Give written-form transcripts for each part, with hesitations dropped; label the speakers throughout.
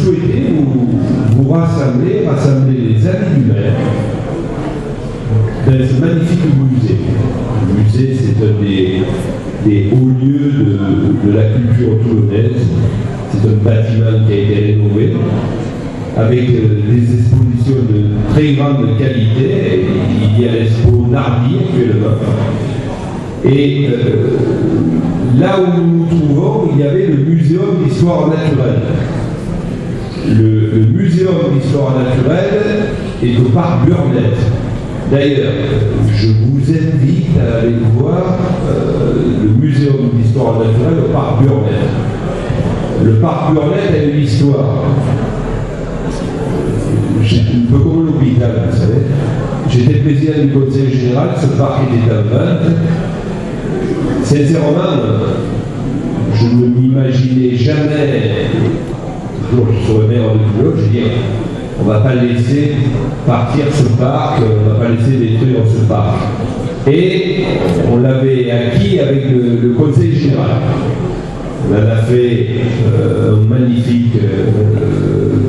Speaker 1: souhaité vous rassembler les amis du maire dans ce magnifique musée. Le musée, c'est un des hauts lieux de la culture toulonnaise. C'est un bâtiment qui a été rénové avec des expositions de très grande qualité. Il y a l'expo Nardi actuellement. Et là où nous nous trouvons, il y avait le Muséum d'histoire naturelle. Le Muséum d'histoire naturelle est au parc Burnett. D'ailleurs, je vous invite à aller voir le Muséum d'histoire naturelle au parc Burnett. Le parc Burnett a une histoire. Un peu comme l'hôpital, vous savez. J'étais président du conseil général, ce parc était en vente. Sincèrement, je ne m'imaginais jamais, toujours je serais maire de Toulon, je dis, on ne va pas laisser partir ce parc, on ne va pas laisser détruire ce parc. Et on l'avait acquis avec le conseil général. On en a fait un magnifique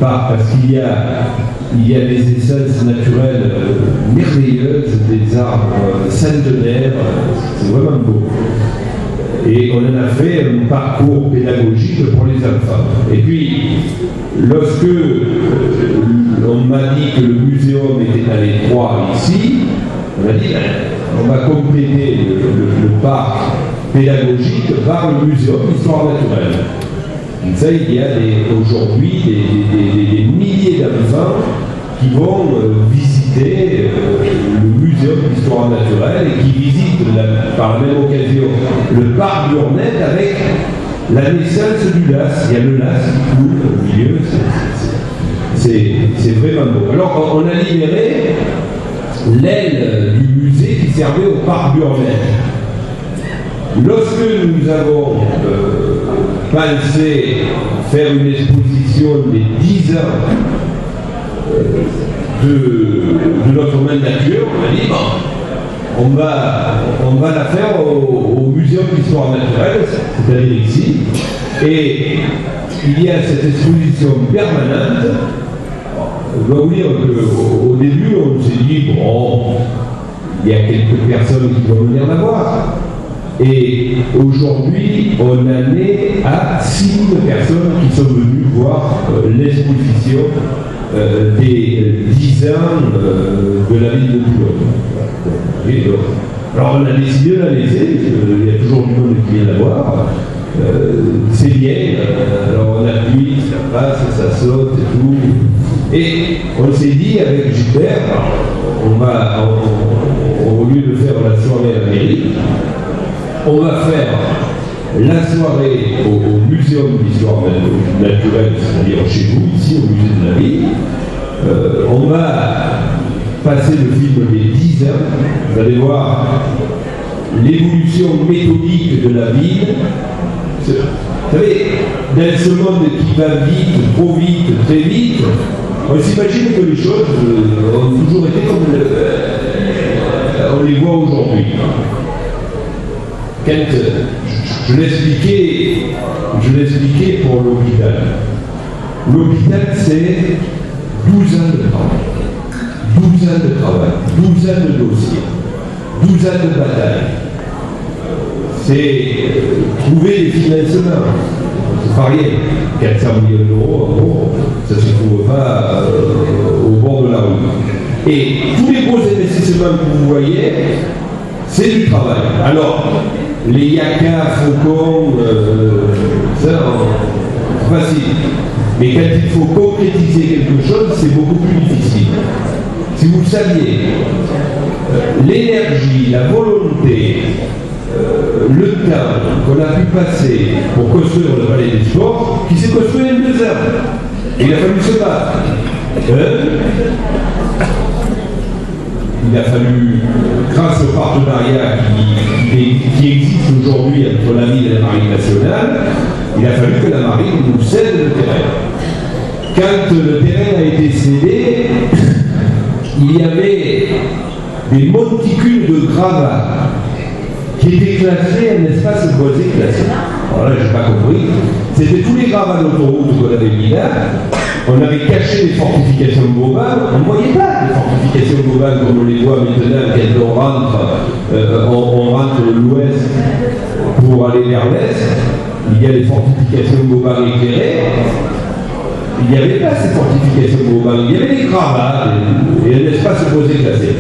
Speaker 1: parc parce qu'il y a des essences naturelles merveilleuses, des arbres centenaires, c'est vraiment beau. Et on en a fait un parcours pédagogique pour les enfants. Et puis, lorsque on m'a dit que le muséum était à l'étroit ici, on a dit, on va compléter le parc pédagogique par le muséum d'histoire naturelle. Vous savez, il y a aujourd'hui des milliers d'enfants qui vont visiter le muséum d'histoire naturelle et qui visitent par la même occasion le parc Burnett avec la naissance du Las. Il y a le Las qui coule au milieu, c'est vraiment beau. Alors on a libéré l'aile du musée qui servait au parc Burnett. Lorsque nous avons pensé faire une exposition des 10 ans de notre mandature, on a dit bon, on va la faire au Muséum d'histoire naturelle, c'est-à-dire ici, et il y a cette exposition permanente. Je dois vous dire qu'au début, on s'est dit bon, il y a quelques personnes qui vont venir la voir. Et aujourd'hui, on en est à 6000 personnes qui sont venues voir l'exposition des 10 ans de la ville de Toulon. Alors on a décidé de la laisser, il y a toujours du monde qui vient la voir. C'est bien, alors on appuie, ça passe, ça saute et tout. Et on s'est dit avec Gilbert, au lieu de faire la soirée à la mairie, on va faire la soirée au Muséum d'histoire naturelle, c'est-à-dire chez vous, ici au musée de la ville. On va passer le film des 10 ans. Vous allez voir l'évolution méthodique de la ville. Vous savez, dans ce monde qui va vite, trop vite, très vite, on s'imagine que les choses ont toujours été comme on les voit aujourd'hui. Quand je l'expliquais pour l'hôpital. L'hôpital, c'est 12 ans de travail. 12 ans de travail, 12 ans de dossiers, 12 ans de bataille. C'est trouver des financements. C'est pas rien. 400 millions d'euros, ça ne se trouve pas au bord de la route. Et tous les gros investissements que vous voyez, c'est du travail. Alors, les yaka, faucons, ça, c'est facile. Mais quand il faut concrétiser quelque chose, c'est beaucoup plus difficile. Si vous saviez, l'énergie, la volonté, le temps qu'on a pu passer pour construire le palais des sports, qui s'est construit en 2 heures. Il a fallu se battre. Il a fallu, grâce au partenariat qui existe aujourd'hui entre la ville et la Marine nationale, il a fallu que la Marine nous cède le terrain. Quand le terrain a été cédé, il y avait des monticules de gravats qui étaient classés en espace boisé classé. alors là, je n'ai pas compris. C'était tous les gravats d'autoroute qu'on avait mis là. On avait caché les fortifications globales. On ne voyait pas les fortifications globales comme on les voit maintenant quand on rentre de l'ouest pour aller vers l'est. Il y a les fortifications globales éclairées. Il n'y avait pas ces fortifications globales. Il y avait des gravats et un espace opposé classé.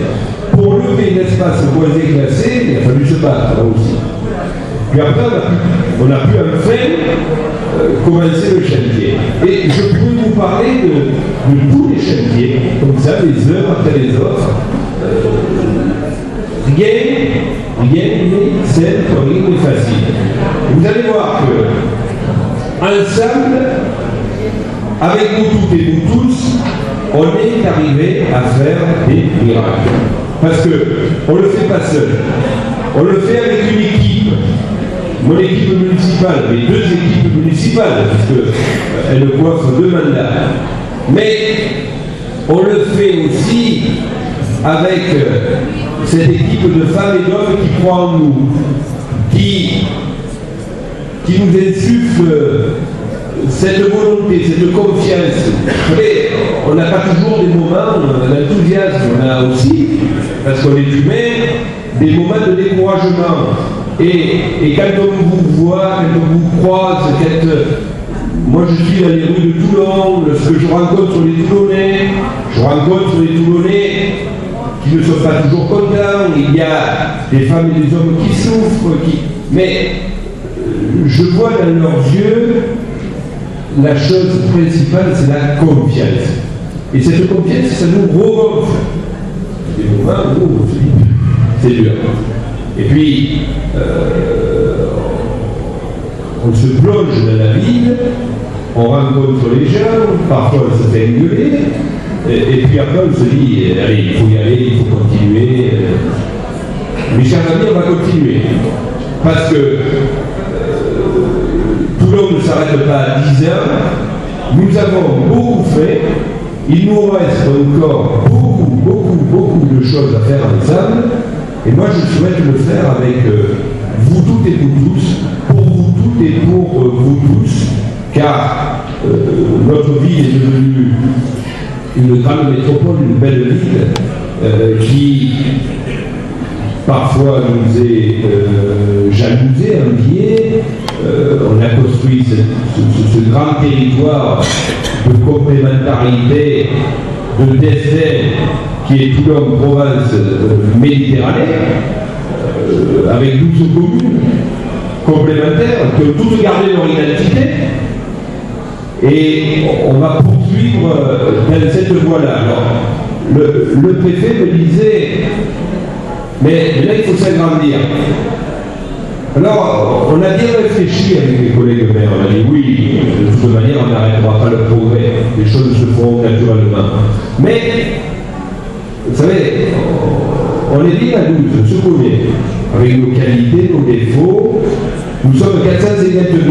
Speaker 1: Pour lever l'espace opposé classé, il a fallu se battre là aussi. Puis après, on a pu enfin commencer le chantier. Et je pourrais vous parler de tous les chantiers, comme ça, les uns après les autres. Rien n'est simple, rien n'est facile. Vous allez voir que, ensemble, avec vous toutes et vous tous, on est arrivé à faire des miracles. Parce qu'on ne le fait pas seul. On le fait avec une équipe. Mon équipe municipale, mes deux équipes municipales, puisqu'elles coiffent 2 mandats. Mais on le fait aussi avec cette équipe de femmes et d'hommes qui croient en nous, qui nous insuffle cette volonté, cette confiance. Vous savez, on n'a pas toujours des moments d'enthousiasme, on a aussi, parce qu'on est humain, des moments de découragement. Et quand on vous voit, quand on vous croise, moi je suis dans les rues de Toulon, lorsque je rencontre les Toulonnais, qui ne sont pas toujours contents, il y a des femmes et des hommes qui souffrent, mais je vois dans leurs yeux la chose principale, c'est la confiance. Et cette confiance, ça nous regonfle. Des moments où on se dit, c'est dur. Et puis, on se plonge dans la ville, on rencontre les gens, parfois on se fait engueuler, et puis après on se dit, allez, il faut y aller, il faut continuer. Mes chers amis, on va continuer. Parce que Toulon ne s'arrête pas à 10 heures. Nous avons beaucoup fait. Il nous reste encore beaucoup de choses à faire ensemble. Et moi, je souhaite le faire avec vous toutes et vous tous, pour vous toutes et pour vous tous, car notre ville est devenue une grande métropole, une belle ville, qui parfois nous est jalousée, enviée. On a construit ce grand territoire de complémentarité, de destin qui est Toulon, Provence, Méditerranée, avec 12 communes complémentaires qui ont toutes gardé leur identité. Et on va poursuivre dans cette voie-là. Alors, le préfet me disait, mais là il faut s'agrandir. Alors, on a bien réfléchi avec les collègues maires. On a dit oui, de toute manière, on n'arrêtera pas le progrès. Les choses se feront naturellement. Mais, vous savez, on est bien à 12, on se connaît. Avec nos qualités, nos défauts, nous sommes 450 000.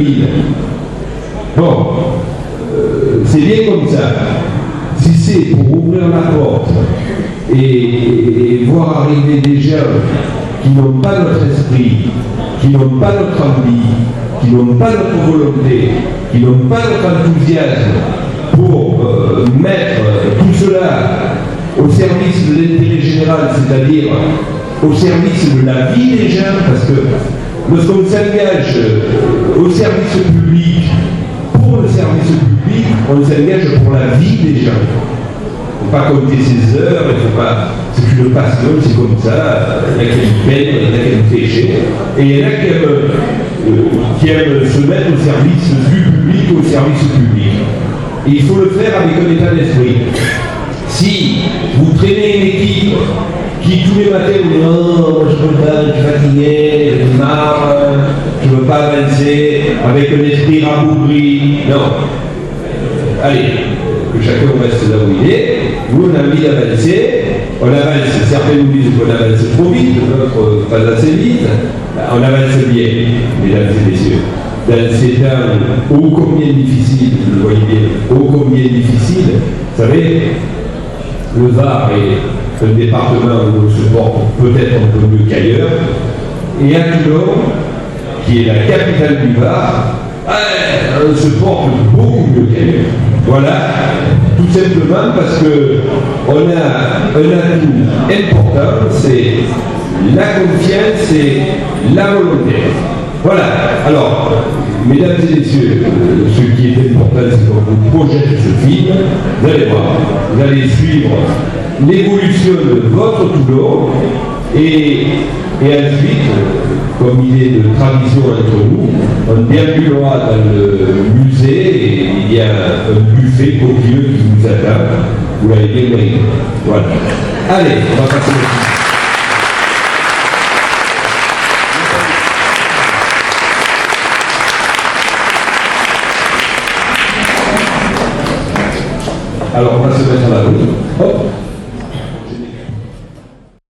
Speaker 1: Bon, c'est bien comme ça. Si c'est pour ouvrir la porte et voir arriver des gens qui n'ont pas notre esprit, qui n'ont pas notre envie, qui n'ont pas notre volonté, qui n'ont pas notre enthousiasme pour mettre tout cela au service de l'intérêt général, c'est-à-dire au service de la vie des gens, parce que lorsqu'on s'engage au service public, pour le service public, on s'engage pour la vie des gens. Il ne faut pas compter ses heures, c'est une passion, c'est comme ça. Il y en a qui peinent, il y en a qui aiment pêcher, et il y en a qui aiment se mettre au service du public, au service public. Et il faut le faire avec un état d'esprit. Si vous traînez une équipe qui tous les matins vous dit non, moi je peux pas, je suis fatigué, je suis marre, je ne veux pas avancer, avec un esprit rabougri, non. Allez, que chacun reste là où il est. Nous, on a envie d'avancer. On avance, certains nous disent qu'on avance trop vite, d'autres pas assez vite. On avance bien, mesdames et messieurs. Dans ces temps ô combien difficiles, vous le voyez bien, ô combien difficiles, vous savez, le Var est un département où on se porte peut-être un peu mieux qu'ailleurs. Et à Toulon, qui est la capitale du Var, se porte beaucoup mieux qu'elle. Voilà, tout simplement parce qu'on a un atout important, c'est la confiance et la volonté. Voilà, alors, mesdames et messieurs, ce qui est important, c'est qu'on vous projette ce film. Vous allez voir, vous allez suivre l'évolution de votre Toulon et ensuite, comme il est de tradition entre nous, on déambulera dans le musée et il y a un buffet copieux qui vous attend. Vous l'avez bien compris. Voilà. Allez, on va passer le film. Alors on va se mettre à la route. Hop.